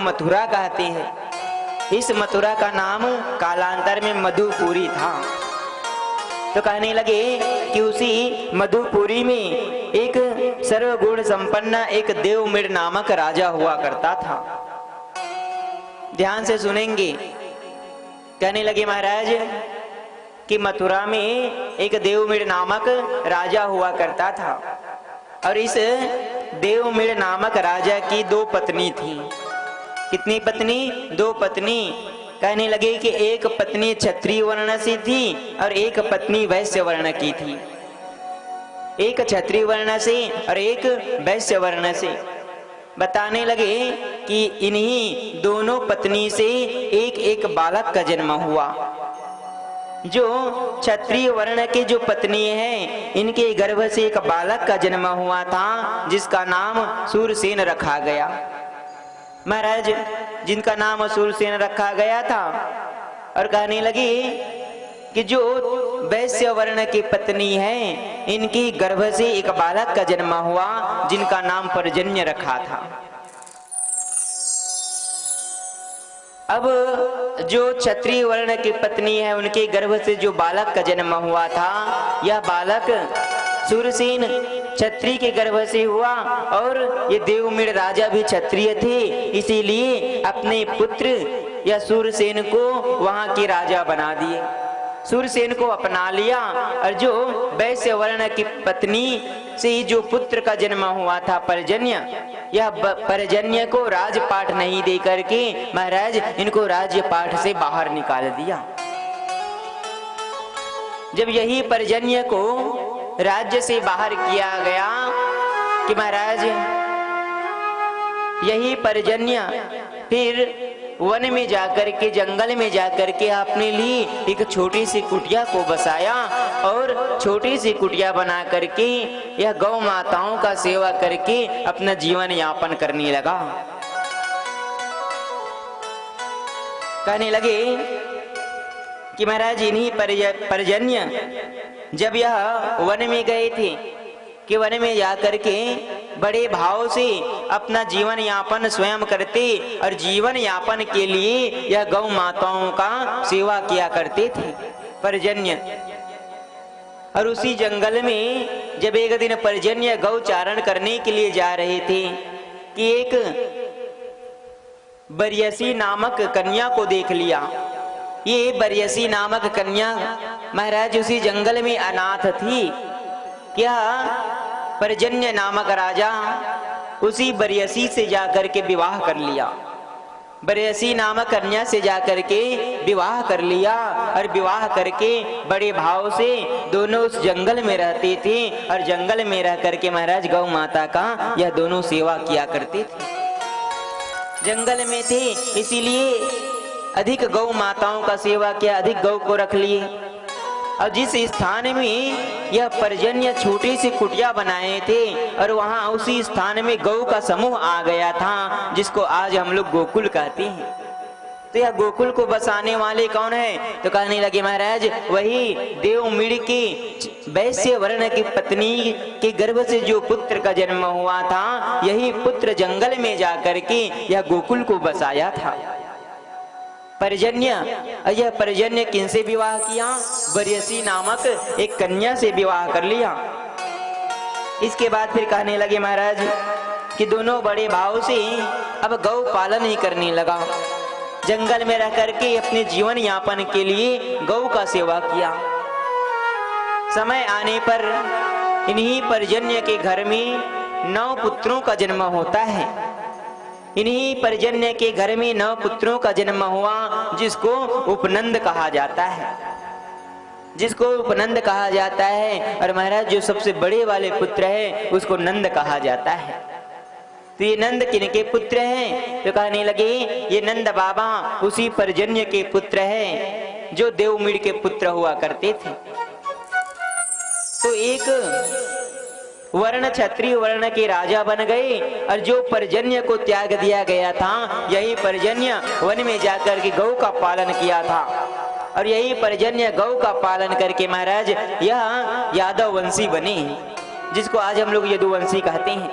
मथुरा कहते हैं। इस मथुरा का नाम कालांतर में मधुपुरी था। तो कहने लगे कि उसी मधुपुरी में एक सर्वगुण संपन्न एक देवमिड़ नामक राजा हुआ करता था। ध्यान से सुनेंगे। कहने लगे महाराज कि मथुरा में एक देवमिड़ नामक राजा हुआ करता था और इस देवमिड़ नामक राजा की 2 पत्नी थी। कितनी पत्नी? 2 पत्नी। कहने लगे कि एक पत्नी क्षत्रिय वर्ण से थी और एक पत्नी वैश्य वर्ण की थी। एक क्षत्रिय वर्ण से और एक वैश्य वर्ण से। बताने लगे कि इन्हीं दोनों पत्नी से एक एक बालक का जन्म हुआ। जो क्षत्रिय वर्ण के जो पत्नी है, इनके गर्भ से एक बालक का जन्म हुआ था जिसका नाम सूरसेन रखा गया। महाराज जिनका नाम सूरसेन रखा गया था। और कहने लगी कि जो वैश्य वर्ण की पत्नी है, इनकी गर्भ से एक बालक का जन्म हुआ जिनका नाम पर्जन्य रखा था। अब जो क्षत्रिय वर्ण की पत्नी है, उनके गर्भ से जो बालक का जन्म हुआ था, यह बालक सूरसेन क्षत्रिय के गर्भ से हुआ। और ये देवमिड़ राजा भी क्षत्रिय थे, इसीलिए अपने पुत्र या सूरसेन को वहां के राजा बना दिए। सूरसेन को अपना लिया। और जो वैश्य वर्ण की पत्नी से जो पुत्र का जन्म हुआ था पर्जन्य, यह पर्जन्य को राजपाट नहीं दे करके महाराज इनको राज्यपाट से बाहर निकाल दिया। जब यही पर्जन्य को राज्य से बाहर किया गया कि महाराज यही पर्जन्य फिर वन में जाकर के, जंगल में जाकर के अपने लिए एक छोटी सी कुटिया को बसाया और छोटी सी कुटिया बना करके यह गौ माताओं का सेवा करके अपना जीवन यापन करने लगा। कहने लगे कि महाराज इन्हीं पर्जन्य जब यह वन में गए थे कि वन में जाकर के बड़े भाव से अपना जीवन यापन स्वयं करते और जीवन यापन के लिए यह गौ माताओं का सेवा किया करते थे पर्जन्य। और उसी जंगल में जब एक दिन पर्जन्य गौ चारण करने के लिए जा रहे थे कि एक बरियसी नामक कन्या को देख लिया। ये बरियसी नामक कन्या महाराज उसी जंगल में अनाथ थी। क्या पर्जन्य नामक राजा उसी बरियसी से जाकर के विवाह कर लिया। बरियसी नामक कन्या से जाकर के विवाह कर लिया और विवाह करके बड़े भाव से दोनों उस जंगल में रहते थे और जंगल में रह करके महाराज गौ माता का यह दोनों सेवा किया करते थे। जंगल में थे इसीलिए अधिक गौ माताओं का सेवा किया, अधिक गौ को रख लिए। और जिस स्थान में यह पर्जन्य छोटी सी कुटिया बनाए थे और वहां उसी स्थान में गौ का समूह आ गया था जिसको आज हम लोग गोकुल कहते हैं। तो यह गोकुल को बसाने वाले कौन है? तो कहने लगे महाराज वही देवमिड़ की वैश्य वर्ण की पत्नी के गर्भ से जो पुत्र का जन्म हुआ था, यही पुत्र जंगल में जाकर के यह गोकुल को बसाया था पर्जन्य। यह पर्जन्य किनसे विवाह किया? बरियसी नामक एक कन्या से विवाह कर लिया। इसके बाद फिर कहने लगे महाराज कि दोनों बड़े भाव से अब गौ पालन ही करने लगा। जंगल में रह करके अपने जीवन यापन के लिए गौ का सेवा किया। समय आने पर इन्हीं पर्जन्य के घर में 9 पुत्रों का जन्म होता है। इन्हीं पर्जन्य के घर में 9 पुत्रों का जन्म हुआ जिसको उपनंद कहा जाता है, जिसको उपनंद कहा जाता है। और महाराज जो सबसे बड़े वाले पुत्र है उसको नंद कहा जाता है। तो ये नंद किनके पुत्र हैं? तो कहने लगे ये नंद बाबा उसी पर्जन्य के पुत्र हैं जो देवमिड़ के पुत्र हुआ करते थे। तो एक वर्ण क्षत्रिय वर्ण के राजा बन गए और जो पर्जन्य को त्याग दिया गया था, यही पर्जन्य वन में जाकर के गौ का पालन किया था। और यही पर्जन्य गौ का पालन करके महाराज यह यादव वंशी बने, जिसको आज हम लोग यदुवंशी कहते हैं।